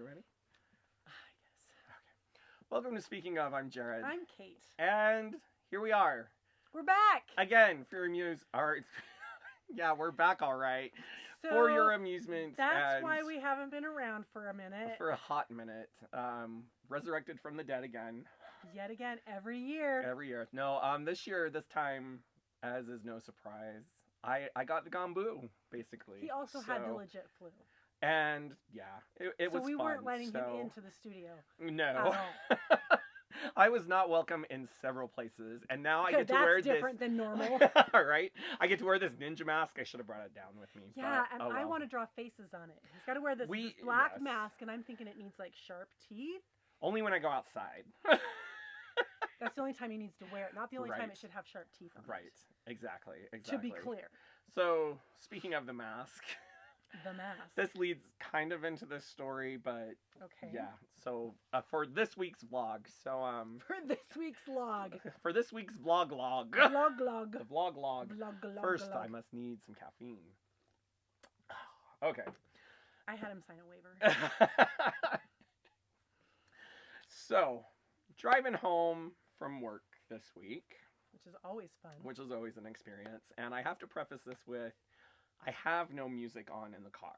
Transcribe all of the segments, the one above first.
we ready? I guess. Welcome to Speaking Of. I'm Jared. I'm Kate. And here we are. We're back. Again, for your yeah, we're back all right. So For your amusement. that's and why we haven't been around for a minute. For a hot minute. Resurrected from the dead again. Yet again, every year. Every year. No, this time, as is no surprise, I got the Gombu, basically. He also had the legit flu. And yeah, it was So we fun, weren't letting him into the studio. No. I was not welcome in several places, and now I get to that's wear different than normal. Right? I get to wear this ninja mask. I should have brought it down with me. Yeah, but, and I want to draw faces on it. He's got to wear this black mask, and I'm thinking it needs like sharp teeth. Only when I go outside. That's the only time he needs to wear it, not the only time it should have sharp teeth on it. Right, exactly. To be clear. So, speaking of the mask. The mask. This leads kind of into this story, but okay. Yeah. So for this week's vlog, for this week's log. For this week's vlog log. Vlog log. The vlog log. First, I must need some caffeine. Okay. I had him sign a waiver. So, driving home from work this week, which is always fun. Which is always an experience, and I have to preface this with, I have no music on in the car.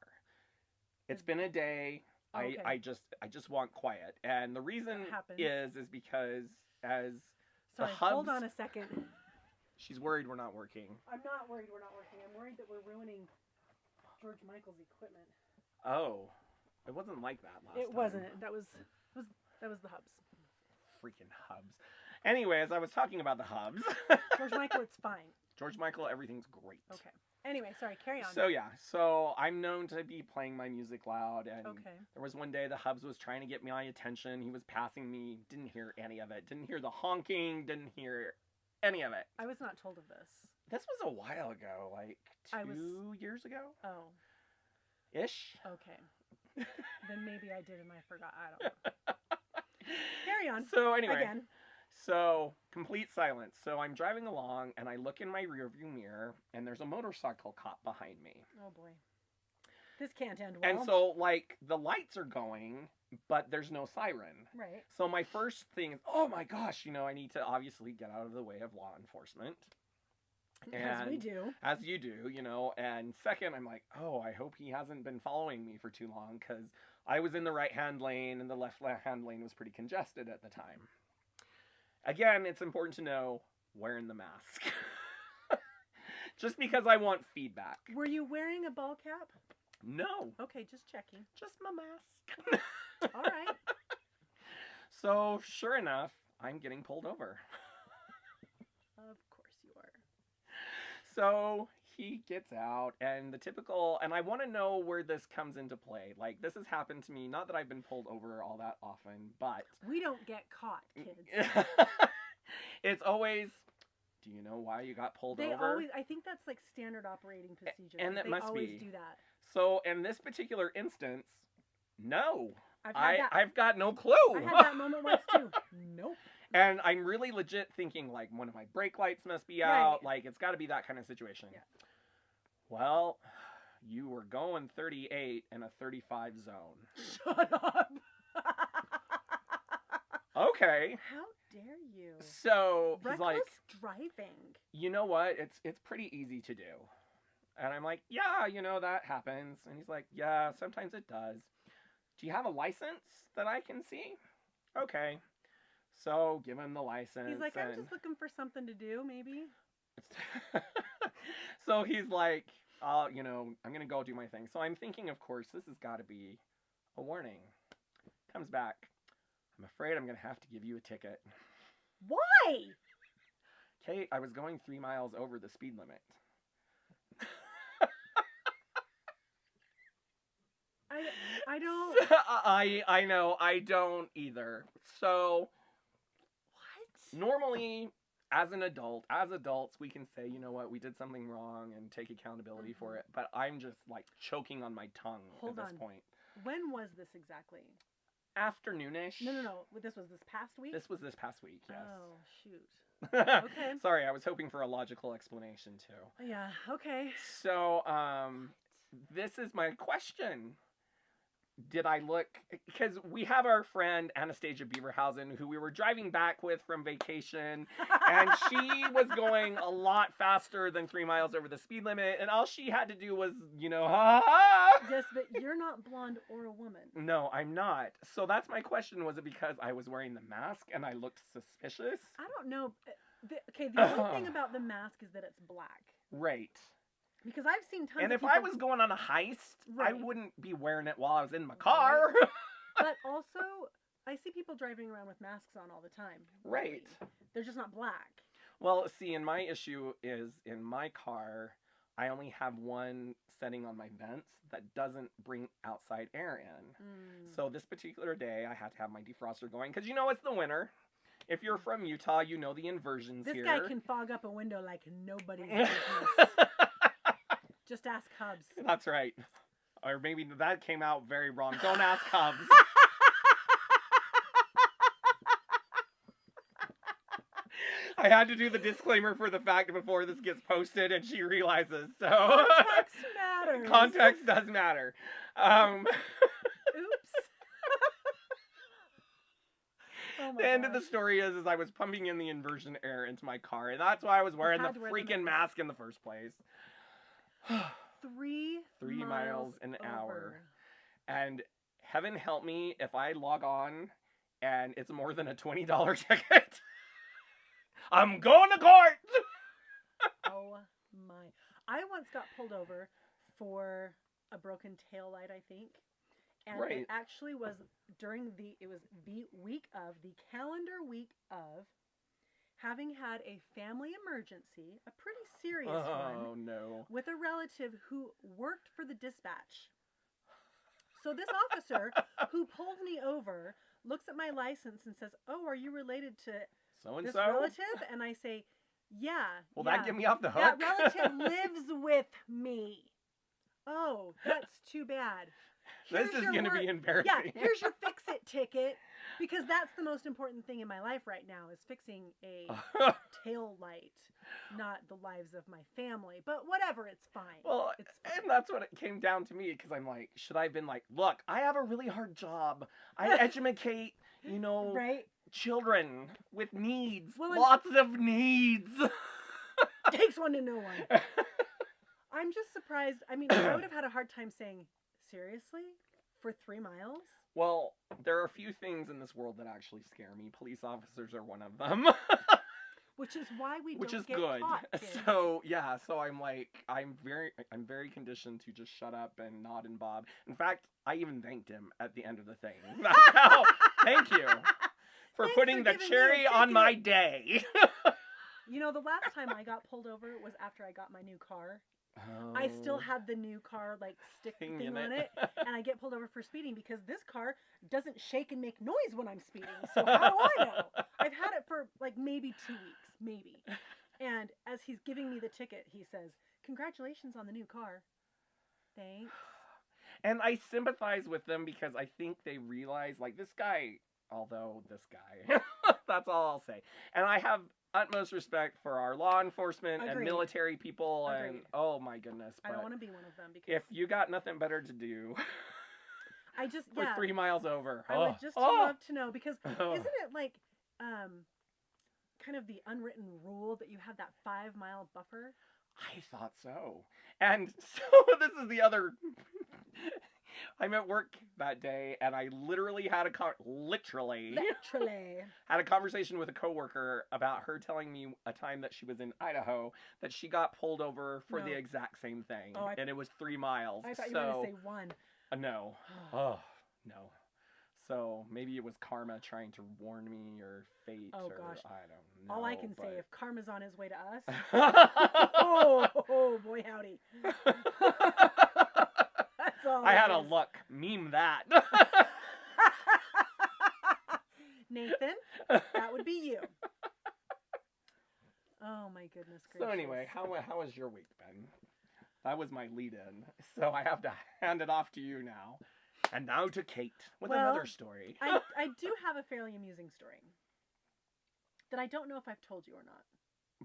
It's been a day. Okay. I just want quiet, and the reason is because as Sorry, the hubs, hold on a second. She's worried we're not working. I'm not worried we're not working. I'm worried that we're ruining George Michael's equipment. Oh, it wasn't like that last time. It wasn't. That was the hubs. Freaking hubs. Anyways, I was talking about the hubs. George Michael, it's fine. George Michael, everything's great. Okay. Anyway, sorry, carry on. So yeah, so I'm known to be playing my music loud, and okay. There was one day the hubs was trying to get my attention. He was passing me, didn't hear any of it, didn't hear the honking, didn't hear any of it. I was not told of this. This was a while ago, like 2 years ago? Oh. Ish? Okay. Then maybe I did and I forgot. I don't know. Carry on. So anyway. Again. So, complete silence. So I'm driving along, and I look in my rearview mirror, and there's a motorcycle cop behind me. Oh, boy. This can't end well. And so, like, the lights are going, but there's no siren. Right. So my first thing is, oh my gosh, I need to obviously get out of the way of law enforcement. As we do. As you do, And second, I'm like, oh, I hope he hasn't been following me for too long, because I was in the right-hand lane, and the left-hand lane was pretty congested at the time. Again, it's important to know, wearing the mask. Just because I want feedback. Were you wearing a ball cap? No. Okay, just checking. Just my mask. All right. So, sure enough, I'm getting pulled over. Of course you are. So, he gets out, and and I want to know where this comes into play. Like, this has happened to me, not that I've been pulled over all that often, but... We don't get caught, kids. It's always, do you know why you got pulled over? I think that's like standard operating procedure. And it must be. They always do that. So, in this particular instance, no. I've got no clue. I had that moment once, too. Nope. And I'm really legit thinking, like, one of my brake lights must be out. Right. Like, it's got to be that kind of situation. Yeah. Well, you were going 38 in a 35 zone. Shut up. Okay. How dare you? So, he's reckless like, driving. You know what? It's pretty easy to do. And I'm like, yeah, that happens. And he's like, yeah, sometimes it does. Do you have a license that I can see? Okay. So, give him the license. He's like, I'm just looking for something to do, maybe. So, he's like, I'm going to go do my thing. So, I'm thinking, of course, this has got to be a warning. Comes back. I'm afraid I'm going to have to give you a ticket. Why? Kate, I was going 3 miles over the speed limit. I don't... I know, I don't either. So... What? Normally, as adults, we can say, you know what, we did something wrong and take accountability for it. But I'm just, like, choking on my tongue at this point. When was this exactly? Afternoonish. No. This was this past week? This was this past week, yes. Oh, shoot. Okay. Sorry, I was hoping for a logical explanation, too. Yeah, okay. So, this is my question. did I look? Because we have our friend Anastasia Beaverhausen, who we were driving back with from vacation, and she was going a lot faster than 3 miles over the speed limit, and all she had to do was, ha ha. Yes, but you're not blonde or a woman. No, I'm not. So that's my question. Was it because I was wearing the mask and I looked suspicious? I don't know. The only thing about the mask is that it's black. Right. Because I've seen tons And of if people... I was going on a heist, I Right. wouldn't be wearing it while I was in my car. But also, I see people driving around with masks on all the time. Right. They're just not black. Well, see, and my issue is in my car, I only have one setting on my vents that doesn't bring outside air in. So this particular day, I had to have my defroster going because it's the winter. If you're from Utah, you know the inversions This here. guy can fog up a window like nobody's business. Just ask Hubs. That's right. Or maybe that came out very wrong. Don't ask Hubs. I had to do the disclaimer for the fact before this gets posted and she realizes. So Context matters. Context does matter. Oops. Oh my The end of the gosh. story is I was pumping in the inversion air into my car, and that's why I was wearing the had to wear the freaking mask in the first place. 3 miles an hour. over. And heaven help me if I log on and it's more than a $20 ticket. I'm going to court. Oh my. I once got pulled over for a broken tail light, I think. And Right. it actually was it was the week of, the calendar week of having had a family emergency, a pretty serious Oh, one, no. with a relative who worked for the dispatch. So this officer who pulled me over looks at my license and says, "Oh, are you related to this So-and-so? relative?" And I say, "Yeah." Will yeah. that get me off the hook? That relative lives with me. Oh, that's too bad. This Here's is your going to be wor- embarrassing. Yeah, here's your fix-it ticket. Because that's the most important thing in my life right now is fixing a tail light, not the lives of my family. But whatever, it's fine. Well, it's fine. and that's what it came down to me because I'm like, should I have been like, look, I have a really hard job. I educate, Right? children with needs. Well, and- Lots of needs. Takes one to know one. I'm just surprised. I mean, I would have had a hard time saying, seriously? For 3 miles? Well, there are a few things in this world that actually scare me. Police officers are one of them. Which is why we Which don't is get good. caught, kids. So I'm like, I'm very conditioned to just shut up and nod and bob. In fact, I even thanked him at the end of the thing. That's how, thank you for Thanks putting for the giving me a cherry on my ticket. day. The last time I got pulled over was after I got my new car. Oh, I still had the new car, stick thing thing in on it. it, and I get pulled over for speeding because this car doesn't shake and make noise when I'm speeding. So how do I know? I've had it for maybe 2 weeks, maybe. And as he's giving me the ticket, he says, "Congratulations on the new car." Thanks. And I sympathize with them because I think they realize, this guy, that's all I'll say. And I have utmost respect for our law enforcement and Agreed. military people, and Agreed. oh my goodness. I But don't want to be one of them because if you got nothing better to do I just for 3 miles over, I would just love to know because isn't it kind of the unwritten rule that you have that 5-mile buffer? I thought so. And so this is the other. I'm at work that day, and I literally had Literally. had a conversation with a coworker about her telling me a time that she was in Idaho that she got pulled over for the No. exact same thing, Oh, and it was 3 miles. I thought you were going to say 1. No. Oh no. So maybe it was karma trying to warn me, or fate, Oh, or gosh. I don't know. All I can say, but- if karma's on his way to us, I oh boy, howdy. That's all. had it a is. look. Meme that. Nathan, that would be you. Oh my goodness gracious. So anyway, how has your week been? That was my lead-in. So I have to hand it off to you now. And now to Kate with Well, another story. I do have a fairly amusing story that I don't know if I've told you or not.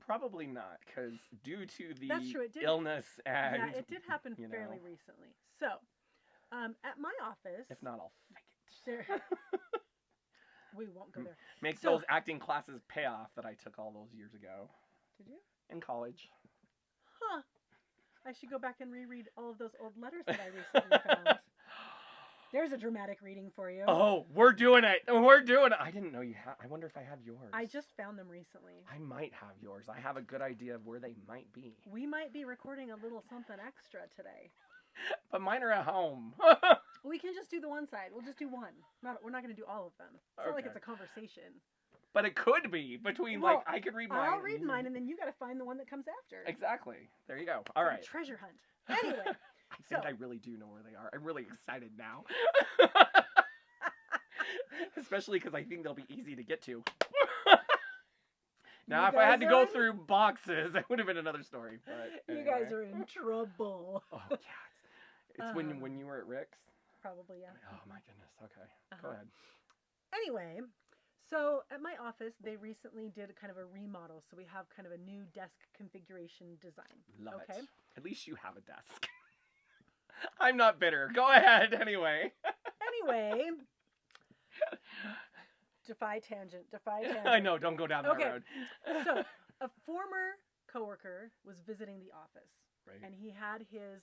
Probably not, because due to the That's true, it did- illness and Yeah, it did happen you fairly know. recently. So, At my office, If not, I'll fake there, it. we won't go there. Make So- those acting classes pay off that I took all those years ago Did you? in college. Huh. I should go back and reread all of those old letters that I recently found. There's a dramatic reading for you. Oh, we're doing it. We're doing it. I didn't know you had. I wonder if I have yours. I just found them recently. I might have yours. I have a good idea of where they might be. We might be recording a little something extra today. But mine are at home. We can just do the one side. We'll just do one. We're not going to do all of them. It's not like Okay. it's a conversation. But it could be between, Well, like, I could read mine. I'll read mine, and then you got to find the one that comes after. Exactly. There you go. All It's like right. a treasure hunt. Anyway, I think so- I really do know where they are. I'm really excited now. Especially because I think they'll be easy to get to. Now, You if I had guys to go are in- through boxes, it would have been another story. But you anyway. guys are in trouble. Oh, cats. It's when you were at Rick's? Probably, yeah. Oh, my goodness. Okay. Go Uh-huh. ahead. Anyway, so at my office, they recently did kind of a remodel. So we have kind of a new desk configuration design. Love Okay. it. At least you have a desk. I'm not bitter. Go ahead anyway. Anyway, defy tangent. I know. Don't go down that Okay. road. So a former coworker was visiting the office, Right. and he had his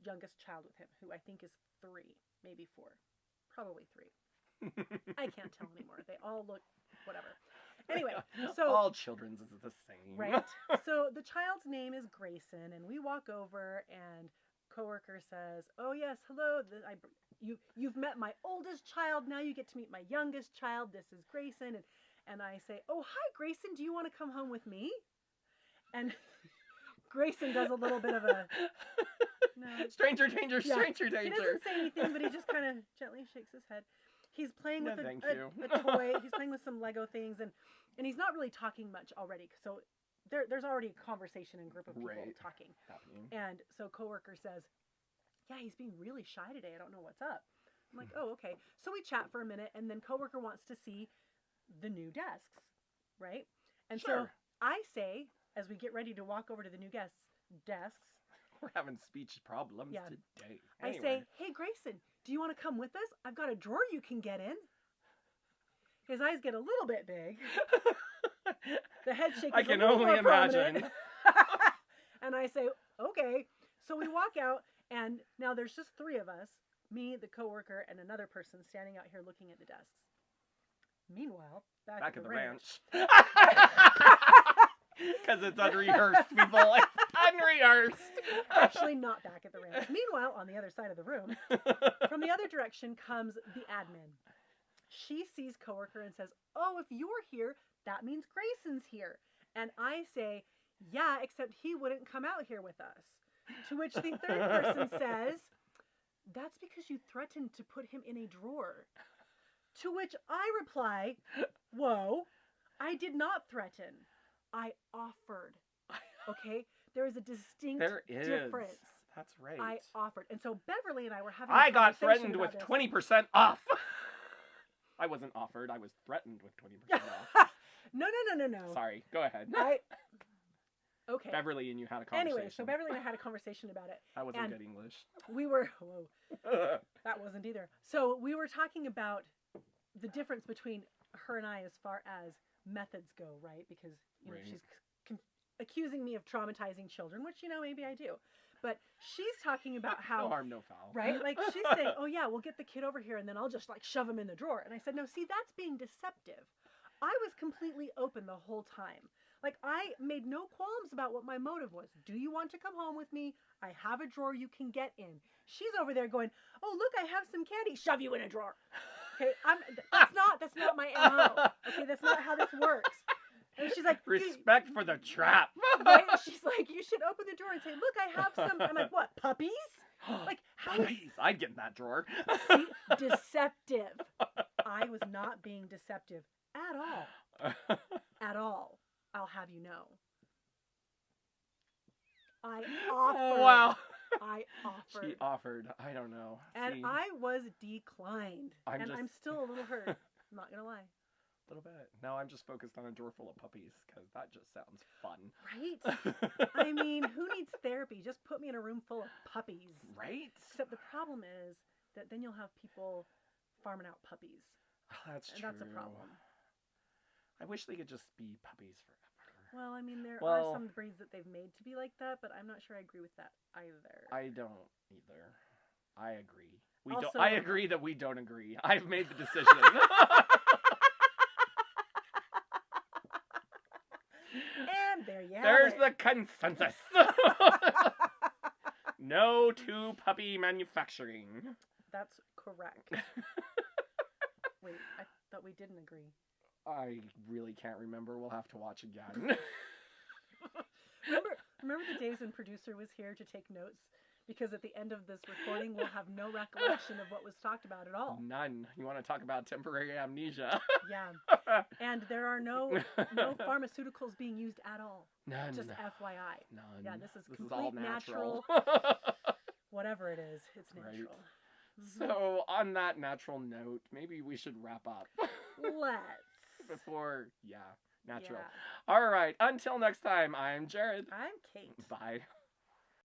youngest child with him, who I think is 3, maybe 4, probably 3. I can't tell anymore. They all look whatever. Anyway, so all children's is the same. right. So the child's name is Grayson, and we walk over, and coworker says, "Oh yes, hello. You've met my oldest child. Now you get to meet my youngest child. This is Grayson." And I say, "Oh hi, Grayson. Do you want to come home with me?" And Grayson does a little bit of a no. Stranger danger, Yeah. stranger He danger. doesn't say anything, but he just kind of gently shakes his head. He's playing No, with thank a you. toy. He's playing with some Lego things, and he's not really talking much already. So there's already a conversation and group of people Right. talking. Happening. And so coworker says, "Yeah, he's being really shy today. I don't know what's up." I'm like, "Oh, okay." So we chat for a minute, and then coworker wants to see the new desks, right? And so Sure. I say, as we get ready to walk over to the new desks, We're having speech problems Yeah. today. I say, "Hey, Grayson, do you want to come with us? I've got a drawer you can get in." His eyes get a little bit big. The head shake I is can a little only more prominent. imagine. And I say, "Okay." So we walk out, and now there's just 3 of us, me, the coworker, and another person standing out here looking at the desks. Meanwhile, back Back at at the the ranch. Because it's unrehearsed, people. It's unrehearsed. Actually, not back at the ranch. Meanwhile, on the other side of the room, from the other direction comes the admin. She sees coworker and says, "Oh, if you're here, that means Grayson's here." And I say, "Yeah, except he wouldn't come out here with us." To which the third person says, "That's because you threatened to put him in a drawer." To which I reply, "Whoa, I did not threaten. I offered." Okay? There is a distinct There is. difference. That's right. I offered. And so Beverly and I were having a I got conversation threatened about with this. 20% off. I wasn't offered. I was threatened with 20% off. No. Sorry. Go ahead. Okay. Beverly and you had a conversation. Anyway, so Beverly and I had a conversation about it. That wasn't and- good English. We were, whoa, that wasn't either. So we were talking about the difference between her and I as far as methods go, right? Because Right. she's accusing me of traumatizing children, which maybe I do. But she's talking about how No harm, no foul. right? Like she's saying, "Oh yeah, we'll get the kid over here and then I'll just like shove him in the drawer." And I said, "No, see, that's being deceptive. I was completely open the whole time. Like I made no qualms about what my motive was. Do you want to come home with me? I have a drawer you can get in." She's over there going, "Oh, look, I have some candy. Shove you in a drawer." Okay, that's not my MO. Okay, that's not how this works. And she's like, Respect for the trap. right? She's like, "You should open the drawer and say, 'Look, I have some.'" I'm like, "What, puppies?" Like, how is Please, I'd get in that drawer. See, deceptive. I was not being deceptive at all. At all. I'll have you know. I offered. Oh, wow. I offered. She offered. I don't know. And See, I was declined. I'm and just- I'm still a little hurt. I'm not going to lie. a little bit. Now I'm just focused on a drawer full of puppies because that just sounds fun. Right? I mean, who needs therapy? Just put me in a room full of puppies. Right? Except the problem is then you'll have people farming out puppies. That's And true. that's a problem. I wish they could just be puppies forever. Well, I mean, there Well- are some breeds that they've made to be like that, but I'm not sure I agree with that either. I don't either. I agree. Also- I agree that we don't agree. I've made the decision. And there you have There's it. the consensus. No to puppy manufacturing. That's correct. Wait, I thought we didn't agree. I really can't remember. We'll have to watch again. Remember the days when producer was here to take notes? Because at the end of this recording, we'll have no recollection of what was talked about at all. None. You want to talk about temporary amnesia? Yeah. And there are no pharmaceuticals being used at all. None. Just FYI. None. Yeah, this is all complete natural. Whatever it is, it's Right. natural. Mhm. So, on that natural note, maybe we should wrap up Let's. before, natural. Yeah. All right. Until next time, I'm Jared. I'm Kate. Bye.